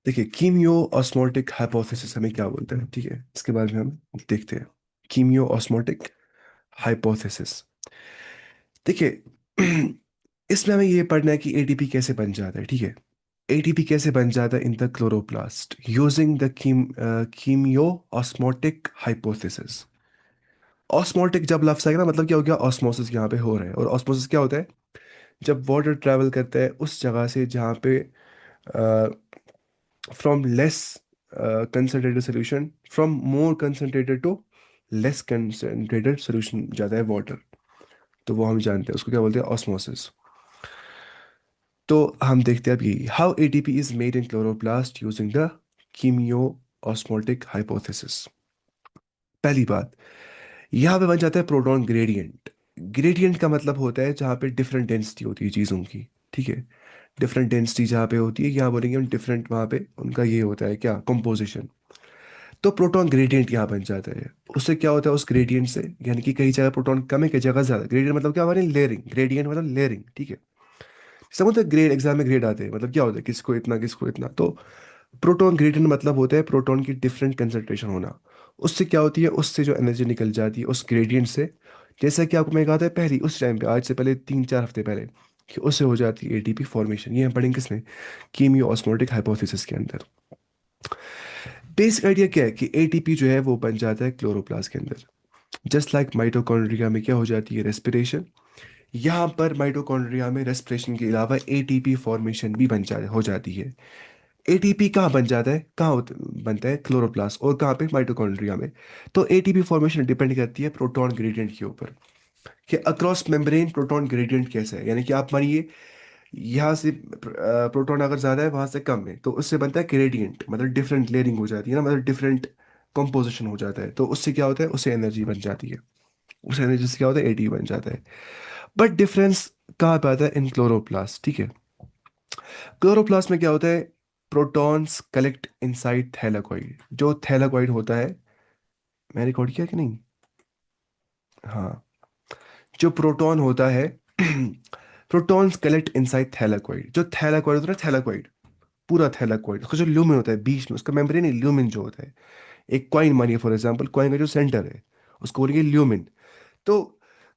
देखिए, कीमियो osmotic hypothesis हमें क्या बोलते हैं, ठीक है, इसके बारे में हम देखते हैं। कीमियो ऑस्मोटिक हाइपोथेसिस। देखिए, इसमें हमें ये पढ़ना है कि एटीपी कैसे बन जाता है, ठीक है। एटीपी कैसे बन जाता है in the chloroplast using the chemiosmotic hypothesis. Osmotic जब लफ्ज आएगा ना, मतलब क्या हो गया, ऑस्मोसिस यहाँ पे हो रहा है। और ऑस्मोसिस क्या होता है? जब वाटर ट्रैवल करता है उस जगह से जहाँ पे from less concentrated solution, from more concentrated to less concentrated solution जाता है वाटर। तो वो हम जानते हैं, उसको क्या बोलते हैं, ऑस्मोसिस। तो हम देखते हैं अब ये how ATP is made in chloroplast using the chemiosmotic hypothesis. पहली बात, यहाँ पे बन जाता है प्रोटॉन ग्रेडियंट। ग्रेडियंट का मतलब होता है जहाँ पे डिफरेंट डेंसिटी होती है चीज़ों की, ठीक है। डिफरेंट डेंसिटी जहाँ पे होती है, यहाँ बोलेंगे हम डिफरेंट, वहाँ पे उनका ये होता है क्या, कंपोजिशन। तो प्रोटॉन ग्रेडियंट यहाँ बन जाता है। उससे क्या होता है, उस ग्रेडियंट से, यानी कि कई जगह प्रोटॉन कम है, कई जगह ज़्यादा। ग्रेडियंट मतलब क्या हमारे, लेयरिंग। ग्रेडियंट मतलब लेयरिंग, ठीक है। समझते, ग्रेड एग्जाम में ग्रेड आते हैं, मतलब क्या होता है, किसको इतना किसको इतना। तो प्रोटॉन ग्रेडियंट मतलब होता है प्रोटॉन की डिफरेंट कंसंट्रेशन होना। उससे क्या होती है, उससे जो एनर्जी निकल जाती है उस ग्रेडियंट से। जैसा कि आपको मैं कहा था पहली, उस टाइम पे, आज से पहले 3-4 हफ्ते पहले, कि उससे हो जाती है एटीपी फॉर्मेशन। ये हम पढ़ेंगे किसमें, कीमियो ऑस्मोटिक हाइपोथेसिस के अंदर। बेसिक आइडिया क्या है कि एटीपी जो है वो बन जाता है क्लोरोप्लास्ट के अंदर। जस्ट लाइक माइटोकॉन्ड्रिया में क्या हो जाती है, रेस्पिरेशन। यहाँ पर माइटोकॉन्ड्रिया में रेस्पिरेशन के अलावा एटीपी फॉर्मेशन भी हो जाती है। एटीपी कहाँ बन जाता है, बनता है क्लोरोप्लास्ट, और कहाँ पे, माइटोकॉन्ड्रिया में। तो एटीपी फॉर्मेशन डिपेंड करती है प्रोटॉन ग्रेडियंट के ऊपर, कि अक्रॉस मेम्ब्रेन प्रोटॉन ग्रेडियंट कैसा है। यानी कि आप मानिए, यहाँ से प्रोटॉन अगर ज़्यादा है, वहाँ से कम है, तो उससे बनता है ग्रेडियंट, मतलब डिफरेंट लेयरिंग हो जाती है ना, मतलब डिफरेंट कंपोजिशन हो जाता है। तो उससे क्या होता है, उससे एनर्जी बन जाती है। उस एनर्जी से क्या होता है, एटीपी बन जाता है। बट डिफरेंस कहाँ पे आता है, इन क्लोरोप्लास्ट, ठीक है। क्लोरोप्लास्ट में क्या होता है, प्रोटॉन्स कलेक्ट इनसाइड थैलेकॉइड। जो थैलेकॉइड होता है, मैंने रिकॉर्ड किया कि नहीं, हाँ, जो प्रोटॉन होता है, प्रोटॉन्स कलेक्ट इनसाइड थैलेकॉइड। जो थैलेकॉइड होता है, थैलेकॉइड, पूरा थैलेकॉइड, उसका जो ल्यूमिन होता है बीच में, उसका मेम्ब्रेन नहीं, ल्यूमिन जो होता है। एक कॉइन मानिए फॉर एग्जांपल, कॉइन का जो सेंटर है, उसको बोलेंगे ल्यूमिन। तो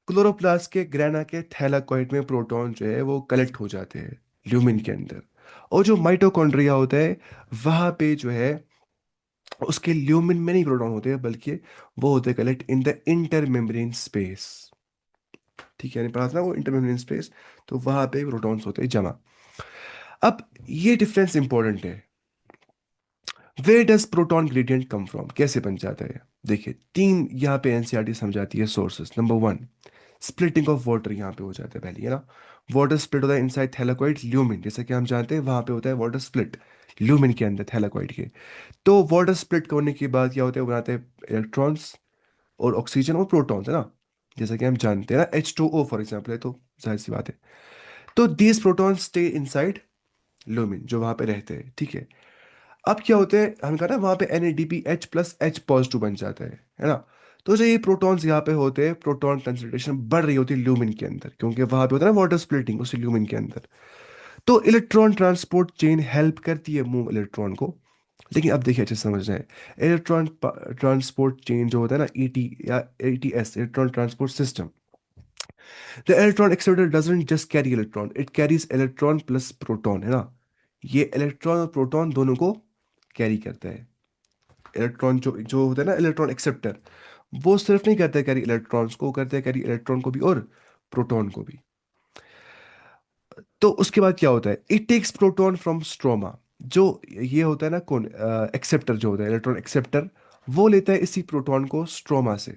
क्लोरोप्लास्ट के ग्रेना के थैलेकॉइड में प्रोटॉन जो है वो कलेक्ट हो जाते हैं ल्यूमिन के अंदर। और जो माइटोकॉन्ड्रिया होता है, वहां पे जो है, उसके ल्यूमिन में नहीं प्रोटॉन होते हैं, बल्कि वो होते हैं collect in the inter membrane space, ठीक है। यानी पढ़ा था ना वो इंटर मेम्ब्रेन स्पेस, तो वहां पे प्रोटॉन्स होते हैं जमा। अब ये डिफरेंस इंपॉर्टेंट है। Where does proton gradient come from, कैसे बन जाता है। देखिए, तीन यहाँ पे एनसीईआरटी समझाती है sources. Number one, splitting of water, यहाँ पे हो जाता है पहले, है ना। वाटर स्प्लिट होता है इनसाइड थैलेकॉइड ल्यूमिन, जैसे कि हम जानते हैं वहां पे होता है वाटर स्प्लिट ल्यूमिन के अंदर, थैलेकॉइड के। तो वाटर स्प्लिट होने के बाद क्या होता है, बनाते हैं इलेक्ट्रॉन्स और ऑक्सीजन और प्रोटॉन्स, है ना। जैसा कि हम जानते हैं ना, H2O फॉर एग्जाम्पल है, तो जाहिर सी बात है। तो these protons stay inside lumen, जो वहां पे रहते हैं, ठीक है। अब क्या होता है, हम कहा ना वहां पे NADPH प्लस H पॉजिटिव बन जाता है ना। तो जो ये प्रोटॉन्स यहाँ पे होते हैं, प्रोटॉन कंसंट्रेशन बढ़ रही होती है ल्यूमिन के अंदर, क्योंकि वहां पे होता है ना वाटर स्प्लिटिंग उसी ल्यूमिन के अंदर। तो इलेक्ट्रॉन ट्रांसपोर्ट चेन हेल्प करती है मूव इलेक्ट्रॉन को। लेकिन अब देखिए अच्छे से समझ रहे हैं, इलेक्ट्रॉन ट्रांसपोर्ट चेन जो होता है ना, ET या ATS, electron transport system. The electron accelerator doesn't just carry electron, it carries electron plus proton, है ना। ये इलेक्ट्रॉन और प्रोटॉन दोनों को कैरी करता है। इलेक्ट्रॉन जो जो होता है ना, इलेक्ट्रॉन एक्सेप्टर, वो सिर्फ नहीं करता है कैरी इलेक्ट्रॉन्स को, करते हैं कैरी इलेक्ट्रॉन को भी और प्रोटॉन को भी। तो उसके बाद क्या होता है, it takes proton from stroma. जो ये होता है ना, कौन, एक्सेप्टर जो होता है, इलेक्ट्रॉन एक्सेप्टर, वो लेता है इसी प्रोटॉन को स्ट्रोमा से,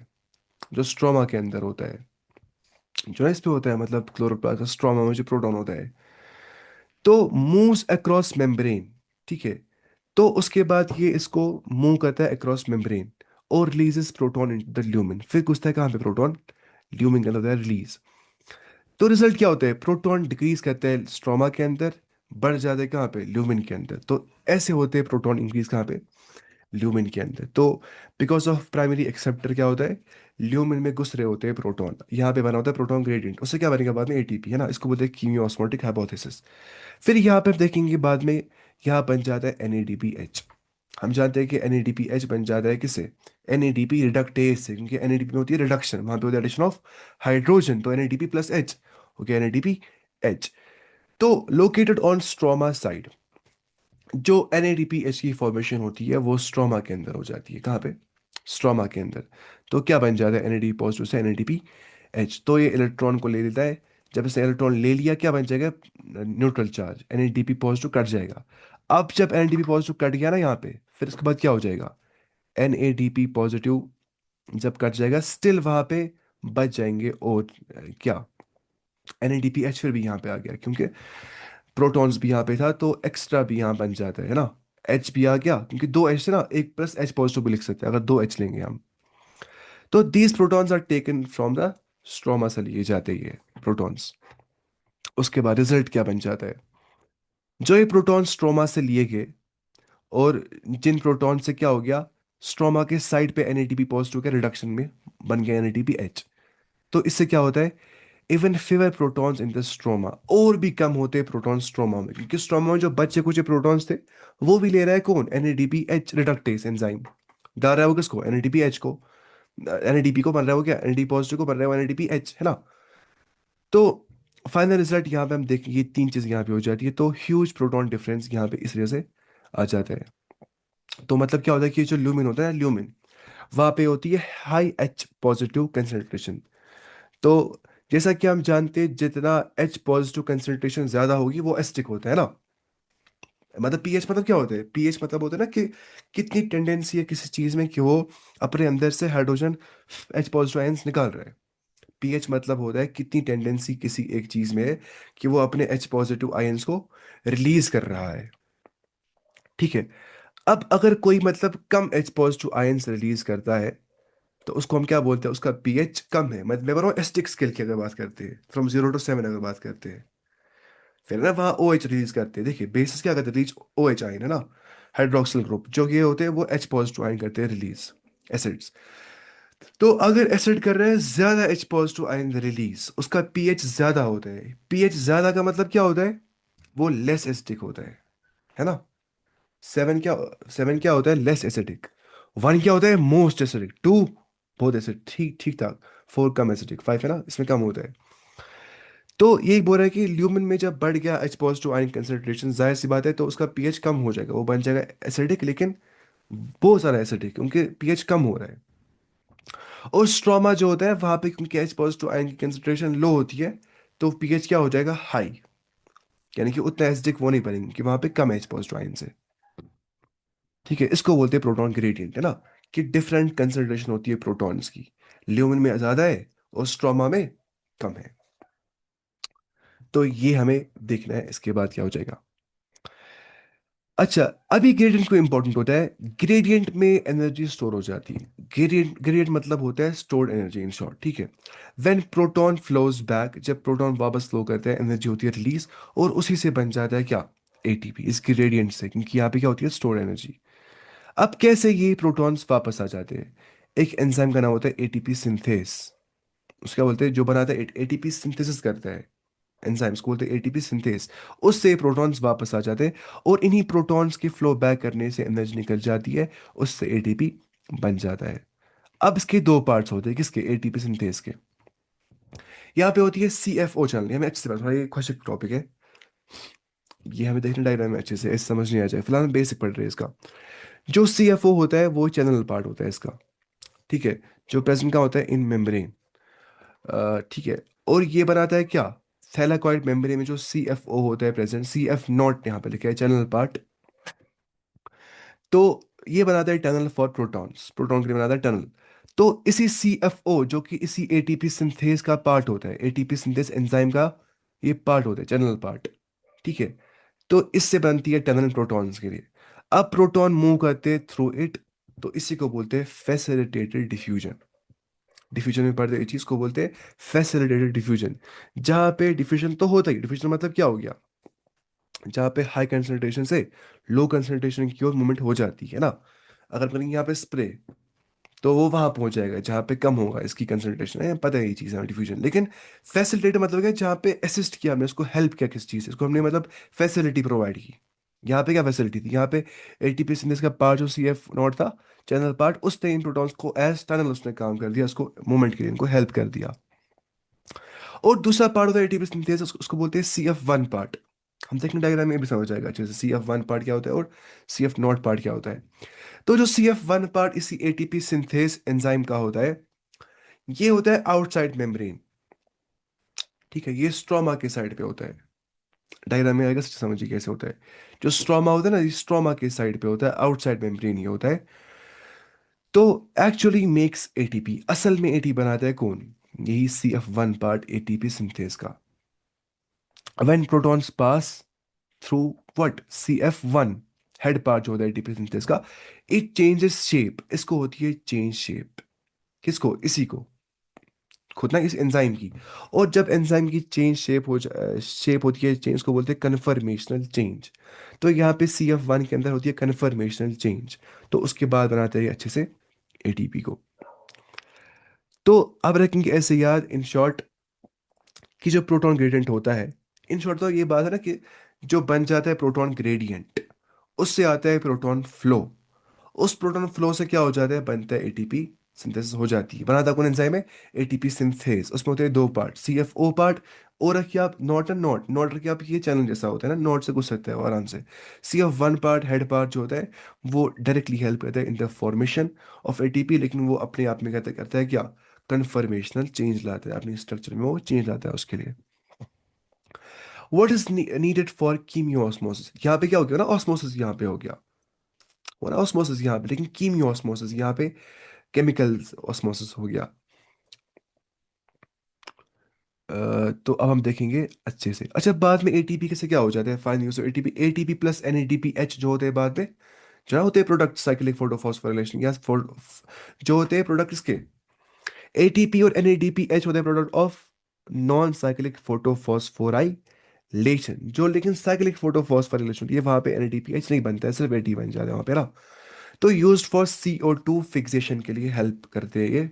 जो स्ट्रोमा के अंदर होता है, जो है इस पे होता है, मतलब क्लोरोप्लास्ट स्ट्रोमा में जो प्रोटॉन होता है। तो मूव्स अक्रॉस मेम्ब्रेन, ठीक है। तो उसके बाद ये इसको मूव करता है अक्रॉस मेम्ब्रेन और releases proton in the lumen. फिर घुसता है कहाँ पे, प्रोटॉन ल्यूमिन के अंदर होता है रिलीज। तो रिजल्ट क्या होता है, प्रोटॉन डिक्रीज करता है स्ट्रोमा के अंदर, बढ़ जाते हैं कहाँ पे, ल्यूमिन के अंदर। तो ऐसे होते हैं प्रोटॉन इंक्रीज कहाँ पे, ल्यूमिन के अंदर। तो बिकॉज ऑफ प्राइमरी एक्सेप्टर क्या होता है, ल्यूमिन में घुस रहे होते हैं प्रोटॉन, यहाँ पे बना होता है प्रोटॉन ग्रेडियंट, उससे क्या बनेगा बाद में एटीपी, है ना, इसको बोलते हैं कीमियो हाइपोथेसिस। फिर यहाँ पे हम देखेंगे बाद में, यहाँ बन जाता है NADPH। हम जानते हैं कि NADPH बन जाता है किससे, NADP रिडक्टेज से, क्योंकि NADP में होती है रिडक्शन, वहां पे होता है एडिशन ऑफ हाइड्रोजन, तो NADP प्लस H हो गया NADPH। तो लोकेटेड ऑन स्ट्रोमा साइड, जो NADPH की फॉर्मेशन होती है वो स्ट्रोमा के अंदर हो जाती है, कहाँ पे, स्ट्रोमा के अंदर। तो क्या बन जाता है NAD पॉजिटिव से NADPH, तो ये इलेक्ट्रॉन को ले लेता है। जब इसने इलेक्ट्रॉन ले लिया क्या बन जाएगा, neutral charge, NADP positive cut जाएगा। अब जब NADP पॉजिटिव कट गया ना यहाँ पे, फिर इसके बाद क्या हो जाएगा, NADP पॉजिटिव जब कट जाएगा स्टिल वहां पे बच जाएंगे, और क्या, NADPH फिर भी यहाँ पे आ गया, क्योंकि प्रोटॉन्स भी यहाँ पे था तो एक्स्ट्रा भी यहाँ बन जाता है ना, H भी आ गया, क्योंकि दो H से ना, एक प्लस H पॉजिटिव भी लिख सकते हैं अगर दो H लेंगे हम। तो these protons are taken from the stroma से लिए जाते हैं ये प्रोटॉन्स। उसके बाद रिजल्ट क्या बन जाता है, जो ये प्रोटॉन स्ट्रोमा से लिए गए, और जिन प्रोटॉन से क्या हो गया, स्ट्रोमा के साइड पे NADP पॉजिटिव के रिडक्शन में बन गया NADPH। तो इससे क्या होता है, even fewer protons in the stroma, और भी कम होते हैं प्रोटॉन स्ट्रोमा में, क्योंकि स्ट्रोमा में जो बचे कुछ प्रोटॉन्स थे वो भी ले रहा है कौन, NADPH रिडक्टेस एंजाइम, डाल रहा है वो किसको, NADPH को, NADP को बन रहा है वो क्या, NAD पॉजिटिव को बन रहा है वो NADPH, है ना। तो फाइनल रिजल्ट यहाँ पे हम देखें, ये तीन चीज यहाँ पे हो जाती है, तो ह्यूज प्रोटॉन डिफरेंस यहाँ पे इस वजह से आ जाता है। तो मतलब क्या होता है कि जो ल्यूमिन होता है, ल्यूमिन वहाँ पे होती है हाई H पॉजिटिव कंसेंट्रेशन। तो जैसा कि हम जानते हैं, जितना H पॉजिटिव कंसेंट्रेशन ज्यादा होगी वो एसिडिक होता है ना। मतलब पीएच मतलब क्या होता है, पीएच मतलब होता है ना कि कितनी टेंडेंसी है किसी चीज में कि वो अपने अंदर से हाइड्रोजन H पॉजिटिव आयंस निकाल रहा है। पीएच मतलब होता है कितनी टेंडेंसी किसी एक चीज में है कि वो अपने H पॉजिटिव आयंस को रिलीज कर रहा है। ठीक है। अब अगर कोई मतलब कम H पॉजिटिव आयंस रिलीज करता है, तो उसको हम क्या बोलते हैं, उसका पीएच कम है। मतलब मैं बोल रहा हूँ एस्टिक स्केल की अगर बात करते हैं, फ्रॉम 0 to 7 अगर बात करते हैं, फिर ना वहाँ OH रिलीज करते हैं। देखिए बेसिस क्या करते हैं, रिलीज OH आयन है ना, हाइड्रोक्सिल ग्रुप जो ये होते हैं वो H पॉजिटिव आयन करते हैं रिलीज, एसिड्स। तो अगर एसिड कर रहे हैं ज्यादा H पॉजिटिव आयन रिलीज, उसका पीएच ज्यादा होता है। पीएच ज्यादा का मतलब क्या होता है, वो लेस एसिडिक होता है ना। 7 क्या होता है, लेस एसिडिक। 1 क्या होता है, मोस्ट एसिडिक। 2 बहुत एसिड, ठीक ठीक ठाक। 4 कम एसिडिक। 5 है ना, इसमें कम होता है। तो यही बोल रहा है कि ल्यूमिन में जब बढ़ गया H पॉजिटिव आयन कंसेंट्रेशन, जाहिर सी बात है तो उसका पीएच कम हो जाएगा, वो बन जाएगा एसिडिक, लेकिन बहुत सारा एसिडिक, क्योंकि पीएच कम हो रहा है। और स्ट्रोमा जो होता है वहां पे, क्योंकि H पॉजिटिव आयन की कंसेंट्रेशन लो होती है, तो पीएच क्या हो जाएगा, हाई। यानी कि उतना एसिडिक वो नहीं बनेंगे कि वहां पे कम H पॉजिटिव आयन से। ठीक है, इसको बोलते हैं प्रोटॉन ग्रेडियंट, है ना, कि डिफरेंट कंसेंट्रेशन होती है प्रोटॉन्स की, ल्यूमिन में ज्यादा है और स्ट्रोमा में कम है। तो ये हमें देखना है, इसके बाद क्या हो जाएगा। अच्छा, अभी ग्रेडियंट को इंपॉर्टेंट होता है, ग्रेडियंट में एनर्जी स्टोर हो जाती है। ग्रेडियंट ग्रेडियंट मतलब होता है स्टोर्ड एनर्जी इन शॉर्ट। ठीक है, व्हेन प्रोटॉन फ्लोज बैक, जब प्रोटॉन वापस फ्लो करते हैं एनर्जी होती है रिलीज, और उसी से बन जाता है क्या, एटीपी, इस ग्रेडियंट से, क्योंकि यहाँ पे क्या होती है, स्टोर्ड एनर्जी। अब कैसे ये प्रोटॉन्स वापस आ जाते हैं, एक एंजाइम का नाम होता है एटीपी सिंथेस। उसका बोलते हैं जो बनाता है, एटीपी सिंथेसिस करता है, एंजाइम्स को बोलते हैं एटीपी सिंथेस। उससे प्रोटॉन्स वापस आ जाते हैं, और इन्हीं प्रोटॉन्स के फ्लो बैक करने से एनर्जी निकल जाती है, उससे एटीपी बन जाता है। अब इसके दो पार्ट्स होते हैं, किसके, एटीपी सिंथेस के। यहाँ पे होती है CFO चैनल, हमें अच्छे से थोड़ा ये खुशक टॉपिक है, ये हमें देखना डायग्राम में अच्छे से, ऐसे समझ नहीं आ जाए, फिलहाल हम बेसिक पढ़ रहे हैं इसका। जो CFO होता है वो चैनल पार्ट होता है इसका। ठीक है, जो प्रेजेंट का होता है इन मेम्ब्रेन। ठीक है, और ये बनाता है क्या, थैलाकॉइड मेम्ब्रेन में जो CFO होता है प्रेजेंट, CF0 यहाँ पे लिखा है चैनल पार्ट। तो ये बनाता है टनल फॉर प्रोटॉन्स, प्रोटॉन के लिए बनाता है टनल। तो इसी CFO जो कि इसी एटीपी सिंथेस का पार्ट होता है, एटीपी सिंथेस एंजाइम का ये पार्ट होता है, चैनल पार्ट। ठीक है, तो इससे बनती है टनल प्रोटॉन्स के लिए। अब प्रोटॉन मूव करते हैं थ्रू इट, तो इसी को बोलते हैं फैसिलिटेटेड डिफ्यूजन। डिफ्यूजन में पढ़ते हैं इस चीज को बोलते हैं फैसिलिटेटेड डिफ्यूजन। जहां पे डिफ्यूजन तो होता ही, डिफ्यूजन मतलब क्या हो गया, जहाँ पे हाई कंसंट्रेशन से लो कंसंट्रेशन की ओर मूवमेंट हो जाती है ना। अगर करेंगे यहाँ पे स्प्रे, तो वो वहां पहुंच जाएगा जहाँ पे कम होगा इसकी कंसंट्रेशन है, पता है ये चीज़ है डिफ्यूजन। लेकिन फैसिलिटेट मतलब क्या, जहाँ पे असिस्ट किया हमने, उसको हेल्प किया किस चीज़ से, इसको हमने मतलब फैसिलिटी प्रोवाइड की। यहाँ पे क्या फैसिलिटी थी, यहाँ पे एटीपी सिंथेसिस का पार्ट जो सी एफ नॉट था, चैनल पार्ट, उसने इन प्रोटॉन्स को एज टनल उसने काम कर दिया, उसको मूवमेंट के लिए इनको हेल्प कर दिया। और दूसरा पार्ट होता है एटीपी सिंथेसिस, उसको बोलते हैं सी एफ वन पार्ट। हम देखेंगे डायग्राम में भी समझ जाएगा अच्छे से सी एफ वन पार्ट क्या होता है और सी एफ नॉट पार्ट क्या होता है। तो जो सी एफ वन पार्ट इसी एटीपी सिंथेस एंजाइम का होता है, ये होता है आउटसाइड मेम्ब्रेन। ठीक है, ये स्ट्रोमा के साइड पे होता है। डायग्राम में आएगा, समझिए कैसे होता है। जो स्ट्रोमा होता है ना, ये स्ट्रोमा के साइड पे होता है, आउटसाइड मेम्ब्रेन ये होता है। तो एक्चुअली मेक्स एटीपी, असल में एटीपी बनाता है कौन, यही C F one part ATP synthase का। When protons pass through what, C F one head part जो होता है एटीपी सिंथेस का, इट चेंजेस शेप, इसको होती है चेंज शेप। किसको, इसी को, खुद ना इस एंजाइम की। और जब एंजाइम की चेंज शेप होती है चेंज को बोलते हैं कन्फर्मेशनल चेंज। तो यहाँ पे सी एफ वन के अंदर होती है कन्फर्मेशनल चेंज। तो उसके बाद बनाते हैं अच्छे से एटीपी को। तो अब रखेंगे ऐसे याद इन शॉर्ट कि जो प्रोटॉन ग्रेडियंट होता है, इन शॉर्ट तो ये बात है ना कि जो बन जाता है प्रोटॉन ग्रेडियंट, उससे आता है प्रोटॉन फ्लो। उस प्रोटॉन फ्लो से क्या हो जाता है, बनता है एटीपी सिंथेसिस हो जाती है। बनाता कौन एंजाइम है, एटीपी सिंथेस। उसमें होते हैं दो part, C F O part, और रखिए आप नॉट एंड नॉट, नॉट रखिए आप, ये चैनल जैसा होता है ना, नॉट से घुस सकता है वो आराम से। C F one part head part जो होता है, वो डायरेक्टली हेल्प करता है in the formation of ATP, लेकिन वो अपने आप में कहता करता है क्या, कन्फर्मेशनल चेंज लाता है, अपने स्ट्रक्चर में वो चेंज लाता है उसके लिए। What is needed for chemiosmosis, यहाँ पे क्या हो गया ना, ऑस्मोसिस यहाँ पे हो गया, वो ना ऑस्मोसिस यहाँ पे, लेकिन कीमियो ऑस्मोसिस यहाँ पे केमिकल ऑस्मोसिस हो गया। तो अब हम देखेंगे अच्छे से। अच्छा, बाद में एटीपी कैसे क्या हो जाता है finally, ATP ATP plus NADPH जो होते हैं बाद में, जो होते हैं प्रोडक्ट साइक्लिक फोटोफॉस्फोराइलेशन या जो होते हैं प्रोडक्ट इसके, एटीपी और एनएडीपीएच होते हैं product of non cyclic photophosphorylation. जो लेकिन साइक्लिक फोटोफॉस्फोराइलेशन ये वहां पे एनएडीपीएच नहीं बनता है, सिर्फ एटी बन जाता है वहां पे ना। तो used for CO two fixation के लिए हेल्प करते हैं ये।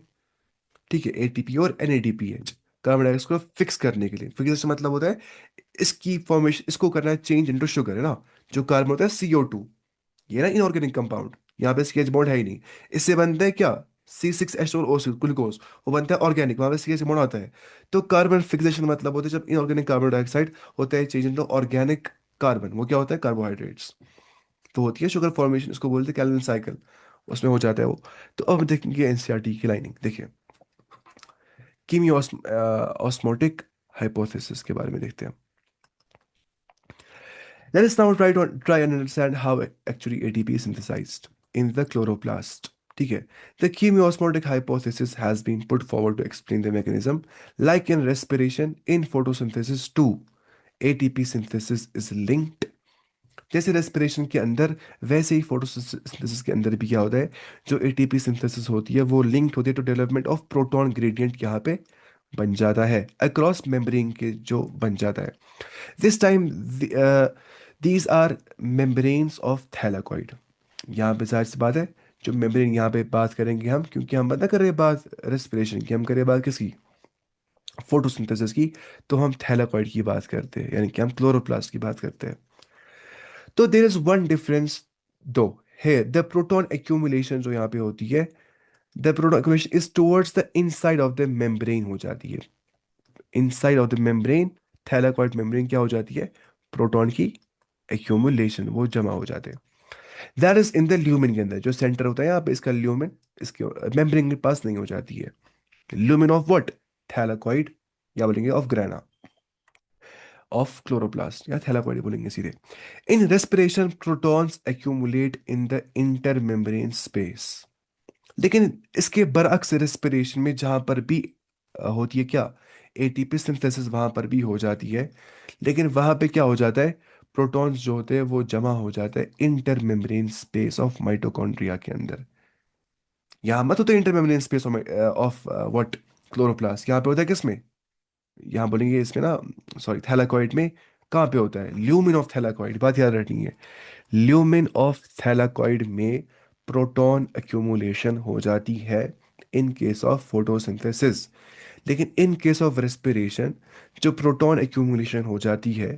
ठीक है, एटीपी और एनएडीपीएच कार्बन डाइऑक्साइड को फिक्स करने के लिए, फिक्सेशन मतलब होता है इसकी फॉर्मेशन, इसको करना है चेंज इनटू शुगर है ना। जो कार्बन होता है CO2, ये ना इनऑर्गेनिक कंपाउंड, यहाँ पे सीएच बॉन्ड है ही नहीं। इससे बनता है क्या, C6H और O6 ग्लूकोज, वो बनता है ऑर्गेनिक, वहां पे सीएच बॉन्ड आता है। तो कार्बन फिक्सेशन मतलब होता है जब इनऑर्गेनिक कार्बन डाइऑक्साइड होता है चेंज इनटू ऑर्गेनिक कार्बन, वो क्या होता है, कार्बोहाइड्रेट्स। तो होती है शुगर फॉर्मेशन, इसको बोलते हैं कैल्विन साइकिल, उसमें हो जाता है वो। तो अब देखेंगे एनसीईआरटी की लाइनिंग, देखिए कीमियो ऑस्मोटिक हाइपोथेसिस के बारे में देखते हैं। Let us now try and understand how actually ATP is synthesized in the chloroplast. ठीक है, the chemiosmotic hypothesis has been put forward to explain the mechanism, like in respiration, in photosynthesis too. ATP synthesis is linked, जैसे respiration के अंदर वैसे ही photosynthesis के अंदर भी क्या होता है, जो एटीपी सिंथेसिस होती है वो लिंक्ड होती है to development of proton gradient, यहाँ पे बन जाता है अक्रॉस मेम्ब्रेन के, जो बन जाता है। This time these are membranes of thylakoid. यहाँ पे जाहिर सी बात है, जो मेम्ब्रेन यहाँ पे बात करेंगे हम, क्योंकि हम बता कर रहे हैं बात रेस्पिरेशन की, हम कर रहे हैं बात किसकी, फोटोसिंथेसिस की। तो हम थैलाकॉइड की बात करते हैं, यानी कि हम क्लोरोप्लास्ट की बात करते हैं। तो देर इज वन डिफरेंस दो है, द प्रोटॉन एक्यूमुलेशन जो यहाँ पे होती है, the proton accumulation is towards the inside of the membrane हो जाती है। Inside of the membrane, thylakoid membrane क्या हो जाती है, प्रोटॉन की एक्यूमुलेशन, वो जमा हो जाते हैं। That is in the lumen के अंदर, जो सेंटर होता है यहाँ पे इसका ल्यूमेन, इसके मेम्ब्रेन के पास नहीं हो जाती है। ल्यूमेन ऑफ व्हाट, थैलाकॉइड, या बोलेंगे ऑफ ग्रेना, ऑफ क्लोरोप्लास्ट, या थैलाकॉइड बोलेंगे सीधे। In respiration protons accumulate in the intermembrane space. लेकिन इसके बरअक्स रेस्पिरेशन में जहां पर भी होती है क्या, एटीपी सिंथेसिस वहां पर भी हो जाती है, लेकिन वहां पे क्या हो जाता है, प्रोटॉन्स जो होते हैं वो जमा हो जाता है इंटरमेम्ब्रेन स्पेस ऑफ माइटोकॉन्ड्रिया के अंदर। यहाँ मत होता है intermembrane space of what, chloroplast, यहाँ पे होता है किसमें, यहाँ बोलेंगे इसमें ना, सॉरी थैलाकॉइड में। कहाँ पे होता है, ल्यूमिन ऑफ थैलाकॉइड, बात याद रखनी है। ल्यूमिन ऑफ थैलाकॉइड में प्रोटॉन एक्यूमुलेशन हो जाती है इन केस ऑफ फोटोसिंथेसिस। लेकिन इन केस ऑफ रेस्पिरेशन जो प्रोटॉन एक्यूमुलेशन हो जाती है,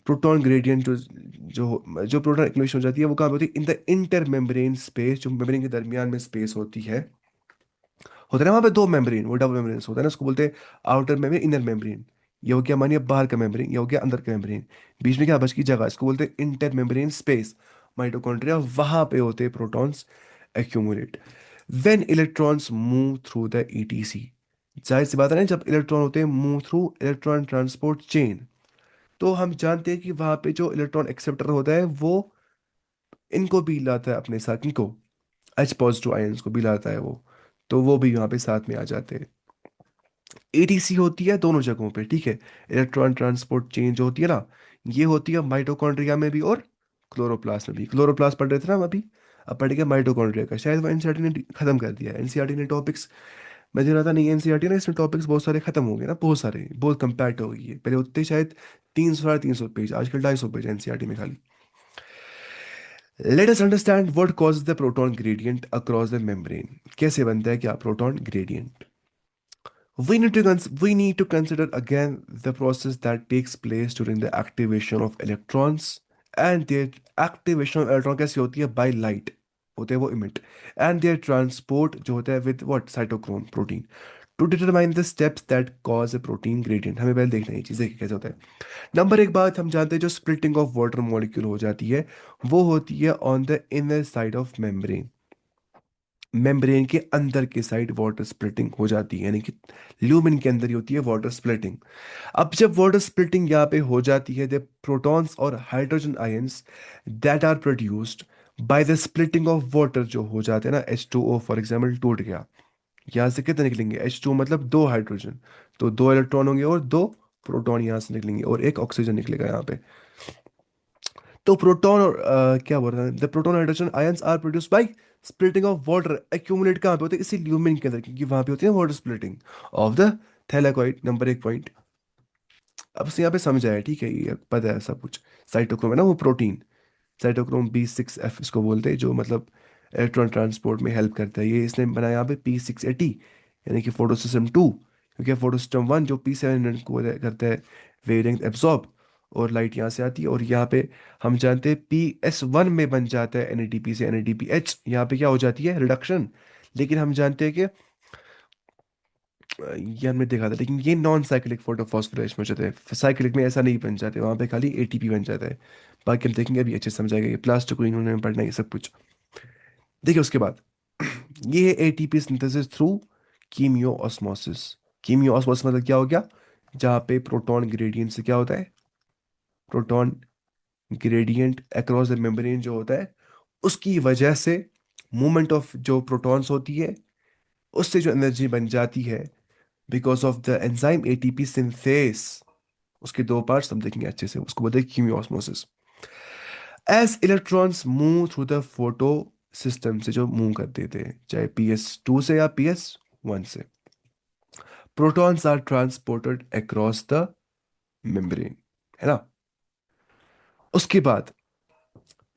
प्रोटॉन ग्रेडियंट जो प्रोटॉन एक्यूमुलेशन हो जाती है वो कहाँ पे होती है? In the inter membrane space, जो मेम्ब्रेन के दरमियान में स्पेस होती है। होता है ना वहाँ पे दो मेम्ब्रेन, वो डबल मेम्ब्रेन होता है ना, उसको बोलते हैं आउटर मेम्ब्रेन, इनर मेम्ब्रेन। ये हो गया मानिए बाहर का मेम्ब्रेन, ये हो गया अंदर का मेम्ब्रेन। बीच में क्या बच की जगह, इसको बोलते हैं इंटर मेम्ब्रेन स्पेस। माइटोकॉन्ड्रिया वहां पे होते हैं protons accumulate when electrons move through the etc. जाहिर सी बात है ना, जब इलेक्ट्रॉन होते हैं move through electron transport chain, तो हम जानते हैं कि वहां पे जो इलेक्ट्रॉन एक्सेप्टर होता है वो इनको भी लाता है अपने साथ, इनको एच पॉजिटिव आयंस को भी लाता है वो, तो वो भी यहाँ पे साथ में आ जाते हैं। एटीसी होती है दोनों जगहों पे, ठीक है। इलेक्ट्रॉन ट्रांसपोर्ट चेन जो होती है ना, ये होती है माइटोकॉन्ड्रिया में भी और क्लोरोप्लास्ट में भी। क्लोरोप्लास्ट पढ़ रहे थे ना हम अभी, अब पढ़ेंगे माइटोकॉन्ड्रिया का। शायद वो एनसीईआरटी ने खत्म कर दिया है, एनसीईआरटी ने टॉपिक्स, मैं जो रहा था नहीं एनसीईआरटी ना, इसमें टॉपिक्स बहुत सारे खत्म हो गए ना, बहुत सारे, बहुत कंपैक्ट हो गई है। पहले उतने शायद 300 साढ़े 300 पेज, आजकल 250 पेज एनसीईआरटी में खाली। Let us understand what causes the proton gradient across the membrane. कैसे बनता है क्या proton gradient? We need to consider again the process that takes place during the activation of electrons, and their activation of electron कैसे होती है? By light होते हैं वो emit, and their transport जो होता है with what? Cytochrome protein, to determine the steps that cause a protein gradient। हमें पहले देखना है ये चीज़ें कि कैसे होता है। नंबर एक बात हम जानते हैं, जो splitting of water molecule हो जाती है वो होती है on the inner side of membrane। Membrane के अंदर के साइड वाटर स्प्लिटिंग हो जाती है, यानी कि ल्यूमेन के अंदर ही होती है वाटर स्प्लिटिंग। अब जब वाटर स्प्लिटिंग यहाँ पे हो जाती है, द प्रोटॉन्स और hydrogen ions that are produced by the splitting of water जो हो जाते हैं ना, H2O फॉर एग्जाम्पल टूट गया, यहाँ से कितने निकलेंगे? H2 मतलब दो हाइड्रोजन, तो दो इलेक्ट्रॉन होंगे और दो प्रोटॉन यहाँ से निकलेंगे और एक ऑक्सीजन निकलेगा यहाँ पे। तो प्रोटॉन और क्या बोल रहा है, the proton hydrogen ions are produced by splitting of water. Accumulate कहाँ पे होते हैं? इसी ल्यूमेन के अंदर, क्योंकि वहां पे होती है water splitting of the thylakoid. Number एक पॉइंट अब से यहाँ पे समझ आया, ठीक है, ये पता है सब कुछ। साइटोक्रोम है ना वो प्रोटीन, साइटोक्रोम B6F इसको बोलते हैं, जो मतलब इलेक्ट्रॉन ट्रांसपोर्ट में हेल्प करता है। ये इसने बनाया यहाँ पे P680, यानी कि फोटो सिस्टम 2, क्योंकि फोटो सिस्टम 1 जो P700 को करता है वेवलेंथ एब्जॉर्ब, और लाइट यहाँ से आती है। और यहाँ पे हम जानते हैं PS1 में बन जाता है NADP से NADPH, यहाँ पे क्या हो जाती है? रिडक्शन। लेकिन हम जानते हैं कि ये हमने देखा था, लेकिन ये नॉन साइक्लिक फोटोफॉस्फोराइलेशन में जाते हैं, साइक्लिक में ऐसा नहीं बन जाते, वहाँ पे खाली ATP बन जाता है। बाकी हम देखेंगे अभी अच्छे से समझाएगा, ये प्लास्टिक को इन्होंने पढ़ना है ये सब कुछ। देखिए उसके बाद ये है ATP synthesis through chemiosmosis. Chemiosmosis मतलब क्या हो गया? जहाँ पे प्रोटॉन ग्रेडियंट से क्या होता है? Proton gradient across the membrane जो होता है, उसकी वजह से मूवमेंट ऑफ जो प्रोटॉन्स होती है, उससे जो एनर्जी बन जाती है because of the enzyme ATP synthase. उसके दो पार्ट्स हम देखेंगे अच्छे से, उसको बोलते हैं chemiosmosis. As electrons move through the photo system से जो मूव कर देते हैं, चाहे PS2 से या PS1 से, protons are transported across the membrane, है ना। उसके बाद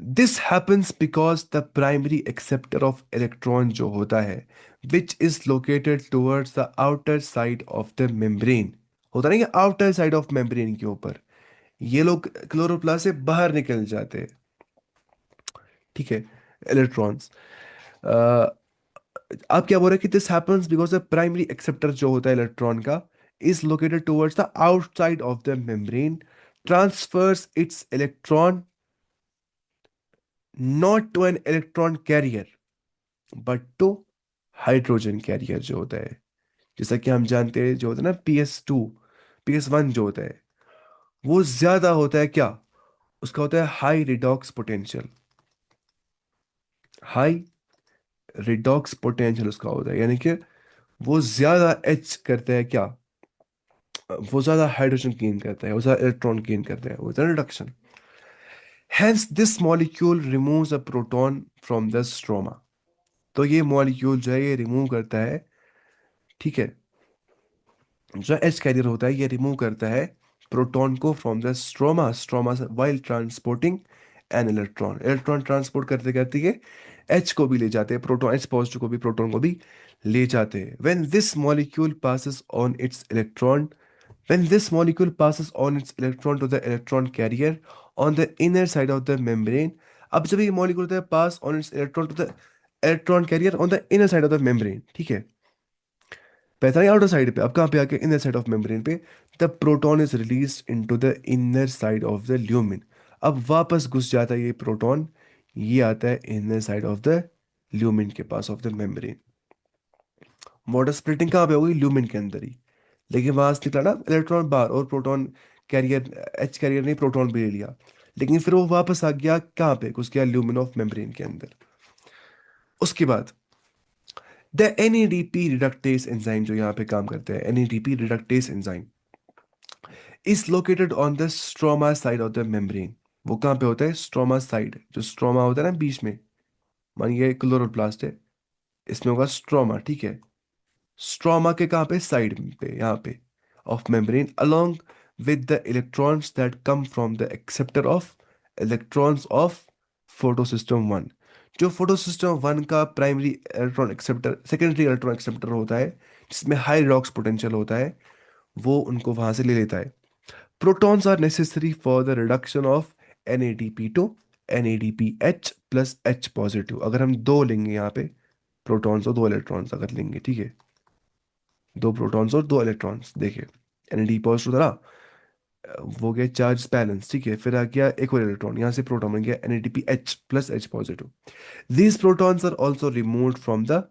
this happens because the primary acceptor of electron जो होता है which is located towards the outer side of the membrane, होता नहीं, आउटर साइड ऑफ मेम्ब्रेन के ऊपर, ये लोग क्लोरोप्लास्ट से बाहर निकल जाते हैं, ठीक है, इलेक्ट्रॉन्स। आप क्या बोल रहे हैं कि this happens because the primary acceptor जो होता है इलेक्ट्रॉन का is located towards the outside of the membrane, transfers its electron not to an electron carrier but to hydrogen carrier जो होता है। जैसा कि हम जानते हैं जो होता है ना PS2, PS1 जो होता है वो ज्यादा होता है क्या? उसका होता है high redox potential. High redox potential उसका होता है, यानी कि वो ज्यादा एच करता है क्या? वो ज्यादा हाइड्रोजन गेन करता है, वो ज्यादा इलेक्ट्रॉन गेन करता है, वो होता है reduction. Hence this molecule removes a proton from the stroma. तो ये मॉलिक्यूल जो है ये रिमूव करता है, ठीक है, जो एच कैरियर होता है ये रिमूव करता है प्रोटॉन को फ्रॉम द स्ट्रोमा, स्ट्रोमा से while transporting an electron. Electron transport करते करते ये एच को भी ले जाते हैं, प्रोटॉन एच पॉजिटिव को भी, प्रोटॉन को भी ले जाते हैं। When this molecule passes on its electron when this molecule passes on its electron to the electron carrier on the inner side of the membrane। अब जब ये मॉलिक्यूल होता है pass on its electron to the electron carrier on the inner side of the membrane, ठीक है, पहले था outer side पे, अब कहाँ पे आके इनर साइड ऑफ मेम्ब्रेन पे, the proton is release into the inner side of the lumen. अब वापस घुस जाता है ये प्रोटॉन, ये आता है inner side of the lumen के पास of the membrane. Water splitting कहाँ पे होगी, ल्यूमिन के अंदर ही, लेकिन वहां से निकला ना इलेक्ट्रॉन बाहर, और प्रोटॉन कैरियर, एच कैरियर ने प्रोटॉन भी ले लिया, लेकिन फिर वो वापस आ गया कहाँ पे, घुस गया ल्यूमिन ऑफ मेम्ब्रेन के अंदर। उसके बाद द एनएडीपी रिडक्टेस एंजाइम जो यहाँ पे काम करते हैं, NADP reductase enzyme is located on the stroma side of the membrane. वो कहाँ पे होता है, स्ट्रोमा साइड, जो स्ट्रोमा होता है ना बीच में, मानिए क्लोरोप्लास्ट है, इसमें होगा स्ट्रोमा, ठीक है, स्ट्रोमा के कहाँ पे, साइड पे, यहाँ पे of membrane, along with the electrons that come from the acceptor of electrons of photosystem one. जो फोटोसिस्टम वन का primary electron acceptor, secondary electron acceptor होता है, जिसमें हाई रिडॉक्स पोटेंशियल होता है, वो उनको वहां से ले लेता है। Protons are necessary for the reduction of NADP to NADPH plus H positive. अगर हम दो लेंगे यहाँ पे प्रोटॉन्स और दो इलेक्ट्रॉन्स अगर लेंगे, ठीक है, दो प्रोटॉन्स और दो इलेक्ट्रॉन्स, देखिए NAD पॉजिटिव था ना, वो गया चार्ज बैलेंस, ठीक है, फिर आ गया एक और इलेक्ट्रॉन, यहाँ से प्रोटॉन बन गया NADPH plus H positive. These protons are also removed from the